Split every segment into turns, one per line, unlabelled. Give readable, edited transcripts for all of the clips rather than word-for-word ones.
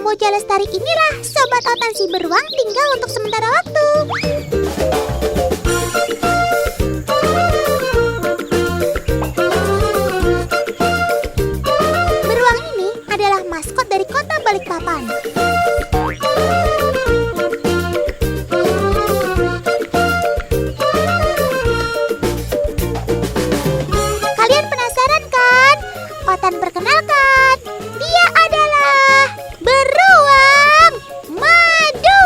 Samboja Lestari inilah Sobat Otan si Beruang tinggal untuk sementara waktu. Beruang ini adalah maskot dari kota Balikpapan. Kalian penasaran kan? Otan perkenalkan, dia adalah Beruang Madu.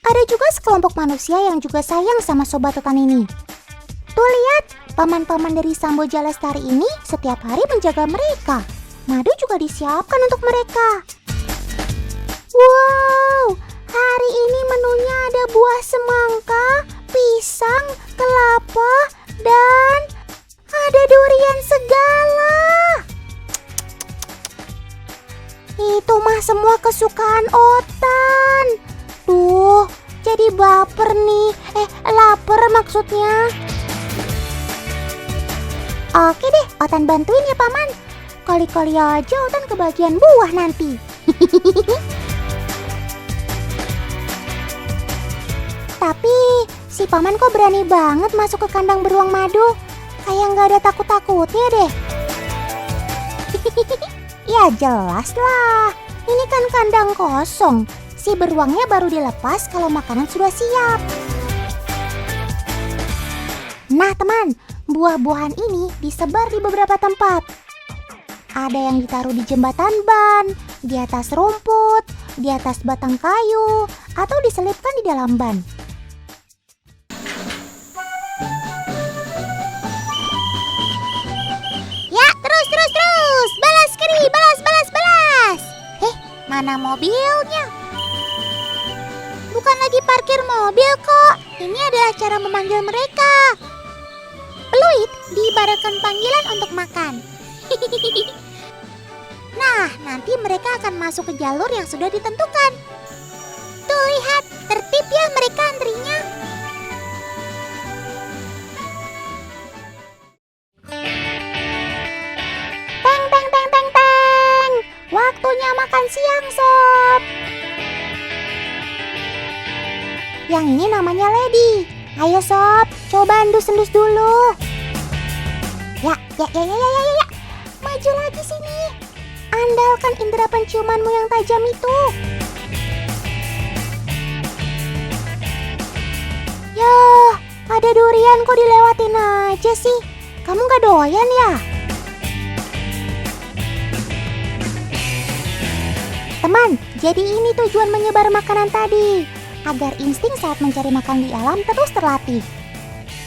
Ada juga sekelompok manusia yang juga sayang sama Sobat Otan ini. Tuh lihat, paman-paman dari Samboja Lestari ini setiap hari menjaga mereka. Madu juga disiapkan untuk mereka. Wow, hari ini menunya ada buah semangka, pisang, kelapa, dan ada durian segala. Itu mah semua kesukaan Otan. Tuh, jadi baper nih. Lapar maksudnya. Oke deh, Otan bantuin ya Paman. Kali-kali aja Otan kebagian buah nanti. Tapi si Paman kok berani banget masuk ke kandang beruang madu? Kayak nggak ada takut-takutnya deh. Ya jelas lah, ini kan kandang kosong. Si beruangnya baru dilepas kalau makanan sudah siap. Nah teman, buah-buahan ini disebar di beberapa tempat. Ada yang ditaruh di jembatan ban, di atas rumput, di atas batang kayu, atau diselipkan di dalam ban. Ya, terus. Balas kiri, balas. Mana mobilnya? Bukan lagi parkir mobil kok. Ini adalah cara memanggil mereka. Peluit diibaratkan panggilan untuk makan. Nah, nanti mereka akan masuk ke jalur yang sudah ditentukan. Tuh lihat, tertib ya mereka antrinya. Teng. Waktunya makan siang, Sob. Yang ini namanya Lady. Ayo Sob, coba endus-endus dulu. Ya. Maju lagi sini. Andalkan indera penciumanmu yang tajam itu. Yah, ada durian kok dilewatin aja sih. Kamu gak doyan ya? Teman, jadi ini tujuan menyebar makanan tadi. Agar insting saat mencari makan di alam terus terlatih.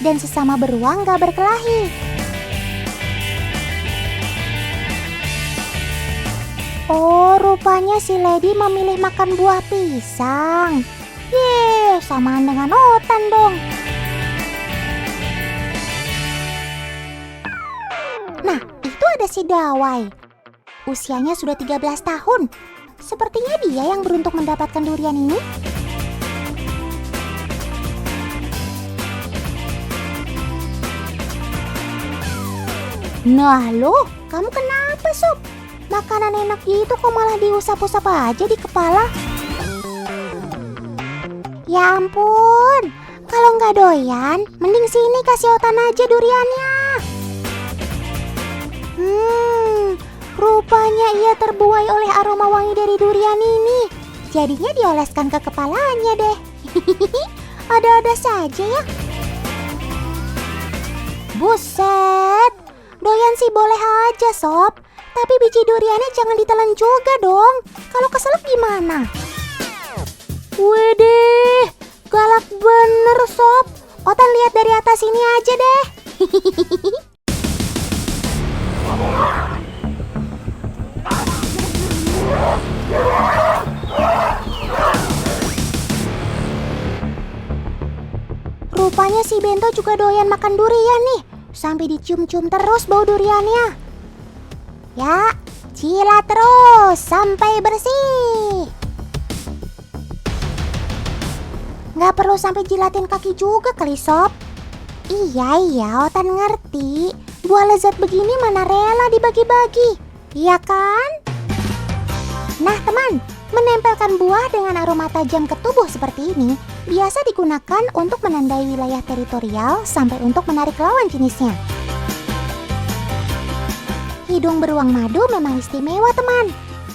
Dan sesama beruang gak berkelahi. Oh, rupanya si Lady memilih makan buah pisang. Yeay, samaan dengan Otan dong. Nah, itu ada si Dawai. Usianya sudah 13 tahun. Sepertinya dia yang beruntung mendapatkan durian ini. Nah loh, kamu kenapa Sob? Makanan enak gitu kok malah diusap-usap aja di kepala. Ya ampun, kalau nggak doyan, mending sini kasih Otan aja duriannya. Rupanya ia terbuai oleh aroma wangi dari durian ini. Jadinya dioleskan ke kepalanya deh. Ada-ada saja ya. Buset, doyan sih boleh aja Sob. Tapi biji duriannya jangan ditelan juga dong. Kalau keselak gimana? Widih, galak bener Sob. Otan lihat dari atas ini aja deh. Rupanya si Bento juga doyan makan durian nih. Sampai dicium-cium terus bau duriannya. Ya, jilat terus sampai bersih. Nggak perlu sampai jilatin kaki juga kali Sob. Iya, Otan ngerti. Buah lezat begini mana rela dibagi-bagi, iya kan? Nah teman, menempelkan buah dengan aroma tajam ke tubuh seperti ini biasa digunakan untuk menandai wilayah teritorial sampai untuk menarik lawan jenisnya. Hidung beruang madu memang istimewa teman.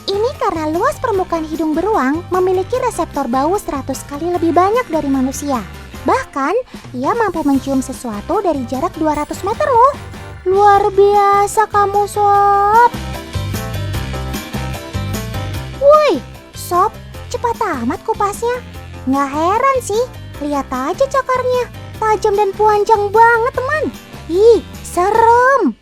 Ini karena luas permukaan hidung beruang memiliki reseptor bau 100 kali lebih banyak dari manusia. Bahkan, ia mampu mencium sesuatu dari jarak 200 meter loh. Luar biasa kamu, Sob. Woi, Sob, cepat amat kupasnya. Nggak heran sih, lihat aja cakarnya. Tajam dan panjang banget, teman. Ih, serem.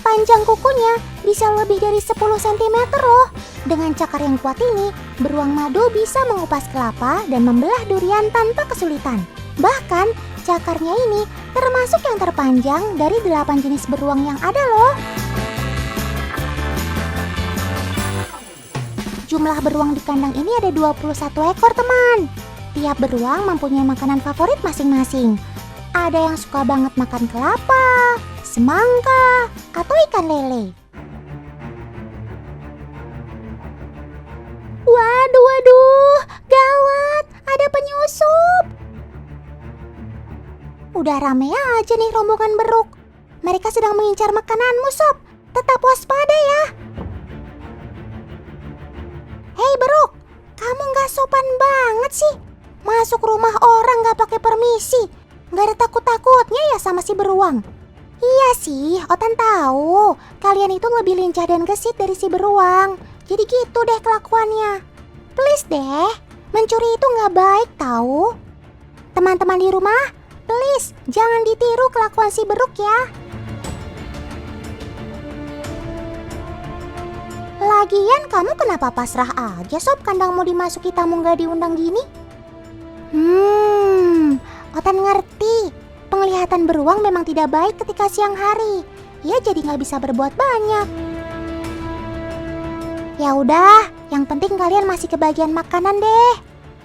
Panjang kukunya bisa lebih dari 10 cm loh. Dengan cakar yang kuat ini, beruang madu bisa mengupas kelapa dan membelah durian tanpa kesulitan. Bahkan, cakarnya ini termasuk yang terpanjang dari 8 jenis beruang yang ada loh. Jumlah beruang di kandang ini ada 21 ekor teman. Tiap beruang mempunyai makanan favorit masing-masing. Ada yang suka banget makan kelapa, semangka, atau ikan lele. Waduh, gawat, ada penyusup. Udah rame aja nih rombongan beruk. Mereka sedang mengincar makananmu, Sob. Tetap waspada ya. Hei beruk, kamu gak sopan banget sih. Masuk rumah orang gak pakai permisi. Gak ada takut-takutnya ya sama si beruang. Iya sih, Otan tahu. Kalian itu lebih lincah dan gesit dari si beruang. Jadi gitu deh kelakuannya. Please deh, mencuri itu gak baik tahu. Teman-teman di rumah, please jangan ditiru kelakuan si beruk ya. Lagian kamu kenapa pasrah aja Sob kandangmu dimasuki tamu gak diundang gini? Otan ngerti. Penglihatan beruang memang tidak baik ketika siang hari. Ia jadi gak bisa berbuat banyak. Ya udah, yang penting kalian masih kebagian makanan deh.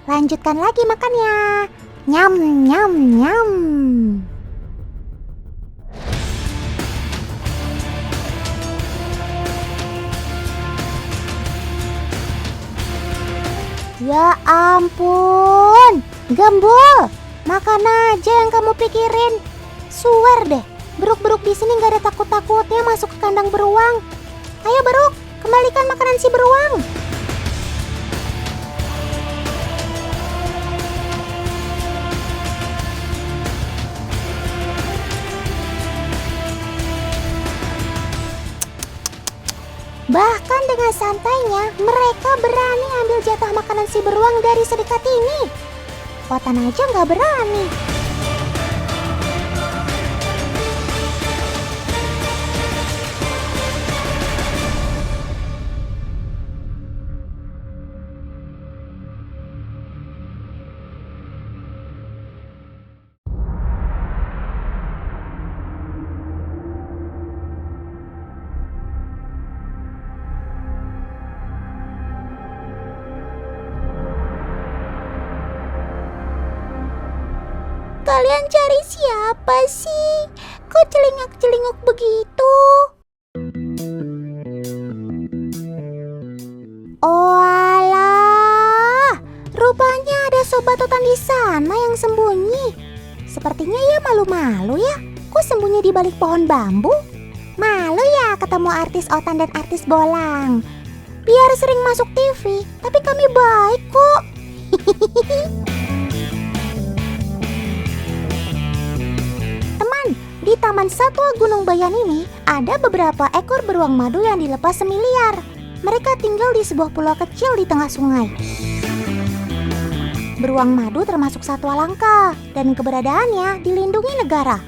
Lanjutkan lagi makannya. Nyam, nyam, nyam. Ya ampun, Gembul, makan aja yang kamu pikirin. Swear deh, beruk-beruk di sini gak ada takut-takutnya masuk ke kandang beruang. Ayo beruk, kembalikan makanan si beruang. Bahkan dengan santainya, mereka berani ambil jatah makanan si beruang dari sedekat ini. Otan aja nggak berani. Kalian cari siapa sih? Kok celingak-celinguk begitu? Oh alah, rupanya ada sobat Otan di sana yang sembunyi. Sepertinya ia malu-malu ya. Kok sembunyi di balik pohon bambu? Malu ya ketemu artis Otan dan artis Bolang. Biar sering masuk TV, tapi kami baik kok. Di Taman Satwa Gunung Bayan ini ada beberapa ekor beruang madu yang dilepas semiliar. Mereka tinggal di sebuah pulau kecil di tengah sungai. Beruang madu termasuk satwa langka dan keberadaannya dilindungi negara.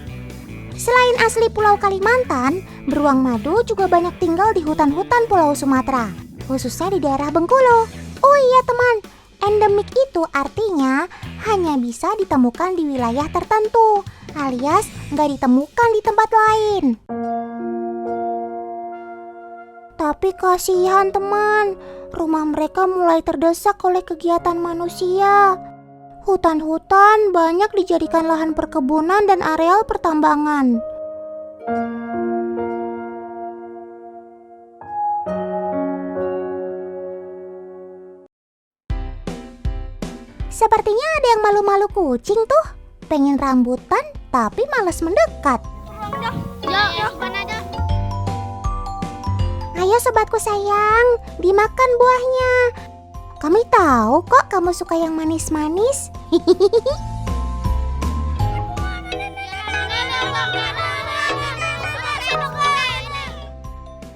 Selain asli Pulau Kalimantan, beruang madu juga banyak tinggal di hutan-hutan Pulau Sumatera, khususnya di daerah Bengkulu. Oh iya teman, endemik itu artinya hanya bisa ditemukan di wilayah tertentu, alias nggak ditemukan di tempat lain. Tapi kasihan teman, rumah mereka mulai terdesak oleh kegiatan manusia. Hutan-hutan banyak dijadikan lahan perkebunan dan areal pertambangan. Sepertinya ada yang malu-malu kucing tuh. Pengen rambutan tapi malas mendekat. Ayo sobatku sayang, dimakan buahnya. Kami tahu kok kamu suka yang manis-manis.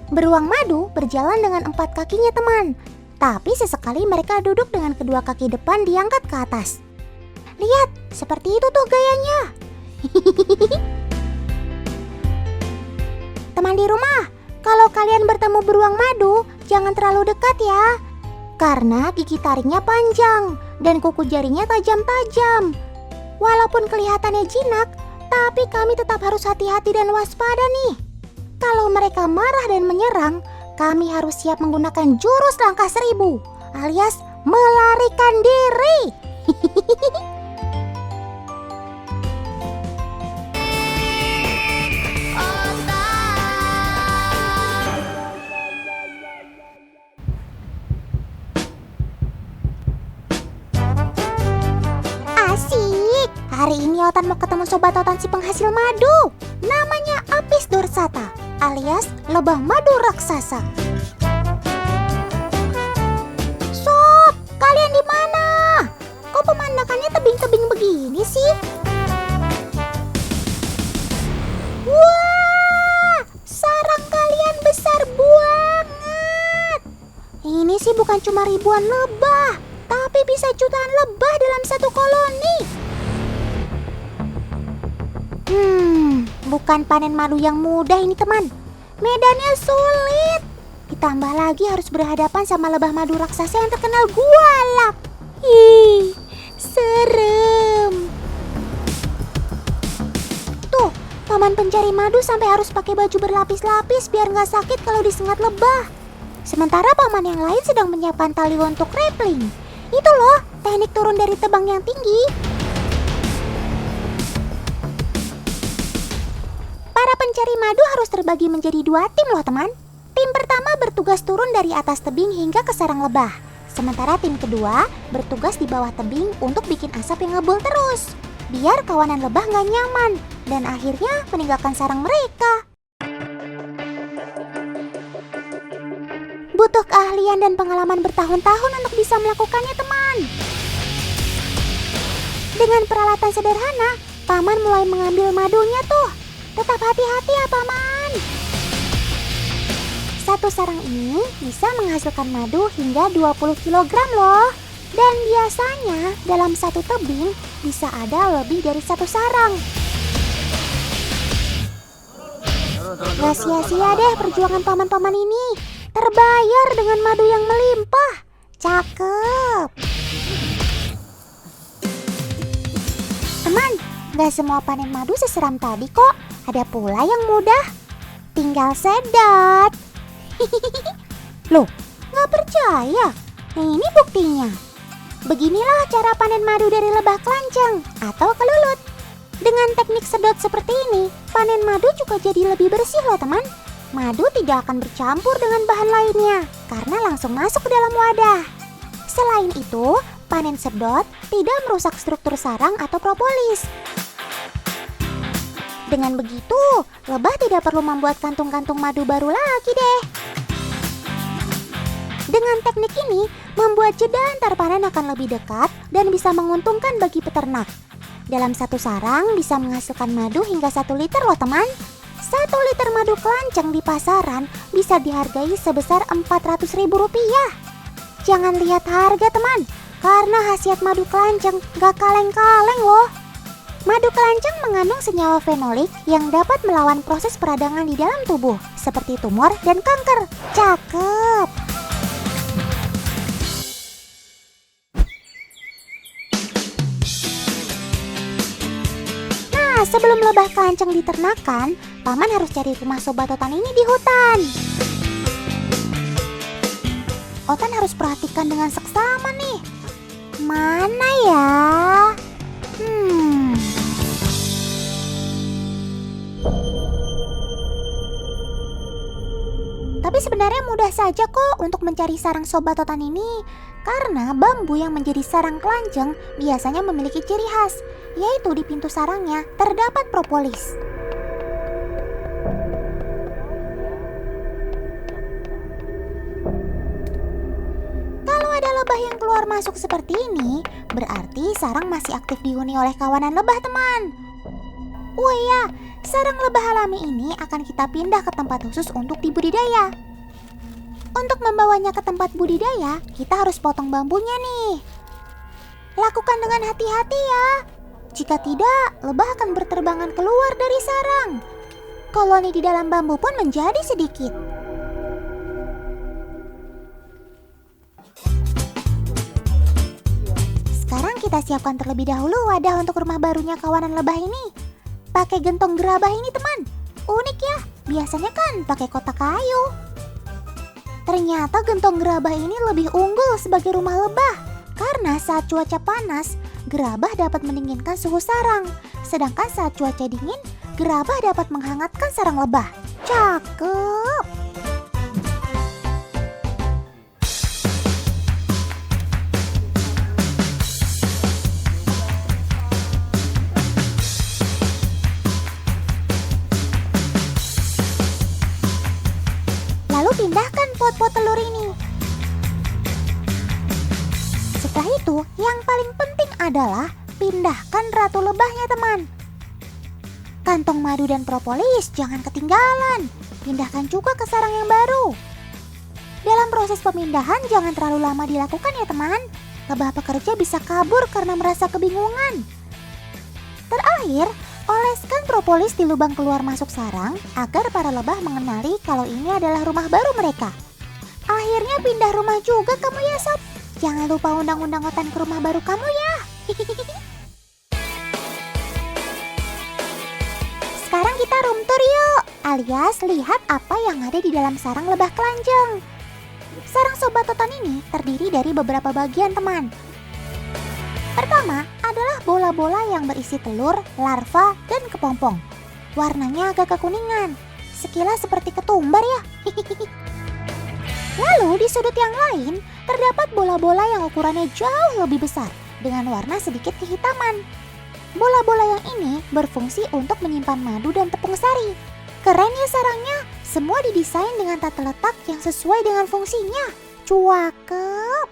Beruang madu berjalan dengan 4 kakinya teman. Tapi sesekali mereka duduk dengan kedua kaki depan diangkat ke atas. Lihat, seperti itu tuh gayanya. Teman di rumah, kalau kalian bertemu beruang madu, jangan terlalu dekat ya. Karena gigi taringnya panjang dan kuku jarinya tajam-tajam. Walaupun kelihatannya jinak, tapi kami tetap harus hati-hati dan waspada nih. Kalau mereka marah dan menyerang, kami harus siap menggunakan jurus langkah 1000 alias melarikan diri. Asik. Hari ini Otan mau ketemu sobat Otan si penghasil madu. Namanya Apis dorsata alias lebah madu raksasa. Sob, kalian di mana? Kok pemandangannya tebing-tebing begini sih? Wah, sarang kalian besar banget. Ini sih bukan cuma ribuan lebah, tapi bisa jutaan lebah dalam satu koloni. Bukan panen madu yang mudah ini teman. Medannya sulit. Ditambah lagi harus berhadapan sama lebah madu raksasa yang terkenal gualak. Ih, serem. Tuh, paman pencari madu sampai harus pakai baju berlapis-lapis biar nggak sakit kalau disengat lebah. Sementara paman yang lain sedang menyiapkan tali untuk rappelling. Itu loh, teknik turun dari tebang yang tinggi. Para pencari madu harus terbagi menjadi 2 tim loh teman. Tim pertama bertugas turun dari atas tebing hingga ke sarang lebah. Sementara tim kedua bertugas di bawah tebing untuk bikin asap yang ngebul terus. Biar kawanan lebah nggak nyaman dan akhirnya meninggalkan sarang mereka. Butuh keahlian dan pengalaman bertahun-tahun untuk bisa melakukannya teman. Dengan peralatan sederhana, paman mulai mengambil madunya tuh. Tetap hati-hati ya paman. Satu sarang ini bisa menghasilkan madu hingga 20 kg loh. Dan biasanya dalam satu tebing bisa ada lebih dari 1 sarang. Gak sia-sia deh perjuangan paman-paman ini. Terbayar dengan madu yang melimpah. Cakep. Teman, gak semua panen madu seseram tadi kok. Ada pula yang mudah. Tinggal sedot. Loh, gak percaya? Ini buktinya. Beginilah cara panen madu dari lebah kelanceng atau kelulut. Dengan teknik sedot seperti ini, panen madu juga jadi lebih bersih loh teman. Madu tidak akan bercampur dengan bahan lainnya karena langsung masuk ke dalam wadah. Selain itu, panen sedot tidak merusak struktur sarang atau propolis. Dengan begitu, lebah tidak perlu membuat kantung-kantung madu baru lagi deh. Dengan teknik ini, membuat jeda antar panen akan lebih dekat dan bisa menguntungkan bagi peternak. Dalam satu sarang bisa menghasilkan madu hingga 1 liter loh teman. 1 liter madu kelanceng di pasaran bisa dihargai sebesar Rp400.000. Jangan lihat harga teman, karena khasiat madu kelanceng gak kaleng-kaleng loh. Madu kelanceng mengandung senyawa fenolik yang dapat melawan proses peradangan di dalam tubuh, seperti tumor dan kanker. Cakep! Nah, sebelum lebah kelanceng diternakan, paman harus cari rumah sobat Otan ini di hutan. Otan harus perhatikan dengan seksama nih. Mana ya? Tapi sebenarnya mudah saja kok untuk mencari sarang sobat totan ini. Karena bambu yang menjadi sarang kelanjeng biasanya memiliki ciri khas, yaitu di pintu sarangnya terdapat propolis. Kalau ada lebah yang keluar masuk seperti ini, berarti sarang masih aktif dihuni oleh kawanan lebah, teman. Oh iya, sarang lebah alami ini akan kita pindah ke tempat khusus untuk dibudidaya. Untuk membawanya ke tempat budidaya, kita harus potong bambunya nih. Lakukan dengan hati-hati ya. Jika tidak, lebah akan berterbangan keluar dari sarang. Koloni di dalam bambu pun menjadi sedikit. Sekarang kita siapkan terlebih dahulu wadah untuk rumah barunya kawanan lebah ini. Pakai gentong gerabah ini, teman. Unik ya, biasanya kan pakai kotak kayu. Ternyata gentong gerabah ini lebih unggul sebagai rumah lebah. Karena saat cuaca panas, gerabah dapat mendinginkan suhu sarang. Sedangkan saat cuaca dingin, gerabah dapat menghangatkan sarang lebah. Cakep! Pindahkan pot-pot telur ini. Setelah itu, yang paling penting adalah pindahkan ratu lebahnya, teman. Kantong madu dan propolis jangan ketinggalan. Pindahkan juga ke sarang yang baru. Dalam proses pemindahan jangan terlalu lama dilakukan ya, teman. Lebah pekerja bisa kabur karena merasa kebingungan. Terakhir, oleskan propolis di lubang keluar masuk sarang agar para lebah mengenali kalau ini adalah rumah baru mereka. Akhirnya pindah rumah juga kamu ya, sob. Jangan lupa undang-undang otan ke rumah baru kamu ya. Sekarang kita room tour yuk, alias lihat apa yang ada di dalam sarang lebah kelanjeng. Sarang sobat totan ini terdiri dari beberapa bagian, teman. Pertama adalah bola-bola yang berisi telur, larva, dan kepompong. Warnanya agak kekuningan, sekilas seperti ketumbar ya. Lalu di sudut yang lain terdapat bola-bola yang ukurannya jauh lebih besar dengan warna sedikit kehitaman. Bola-bola yang ini berfungsi untuk menyimpan madu dan tepung sari. Keren ya sarangnya, semua didesain dengan tata letak yang sesuai dengan fungsinya. Cakep.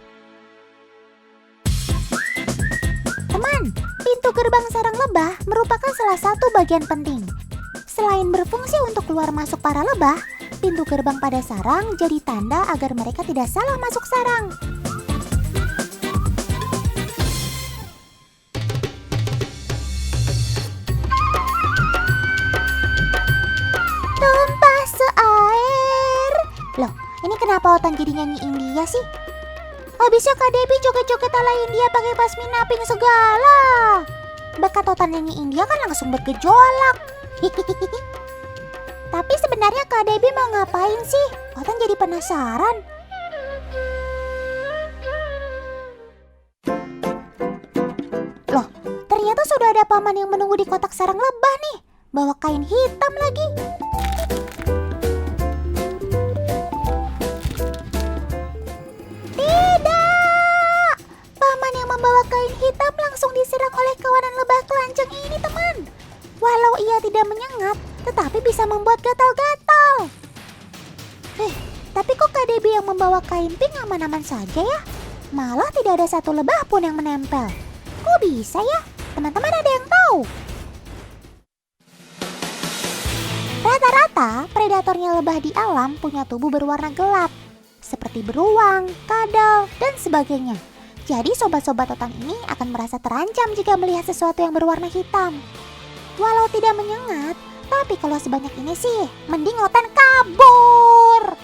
Teman, pintu gerbang sarang lebah merupakan salah satu bagian penting. Selain berfungsi untuk keluar masuk para lebah, pintu gerbang pada sarang jadi tanda agar mereka tidak salah masuk sarang. Tumpah seair. Loh, ini kenapa otan jadi nyanyi India sih? Habisnya Kak Debbie joget-joget ala India pakai pasmina pink segala. Bakat otan nyanyi India kan langsung bergejolak. Tapi sebenarnya Kak Debbie mau ngapain sih? Otan jadi penasaran. Loh, ternyata sudah ada paman yang menunggu di kotak sarang lebah nih. Bawa kain hitam lagi. Hitam langsung diserang oleh kawanan lebah kelanjeng ini, teman. Walau ia tidak menyengat, tetapi bisa membuat gatal-gatal. Tapi kok Kak Debbie yang membawa kain pink aman-aman saja ya? Malah tidak ada satu lebah pun yang menempel. Kok bisa ya? Teman-teman ada yang tahu? Rata-rata predatornya lebah di alam punya tubuh berwarna gelap, seperti beruang, kadal, dan sebagainya. Jadi sobat-sobat totan ini akan merasa terancam jika melihat sesuatu yang berwarna hitam. Walau tidak menyengat, tapi kalau sebanyak ini sih, mending otan kabur.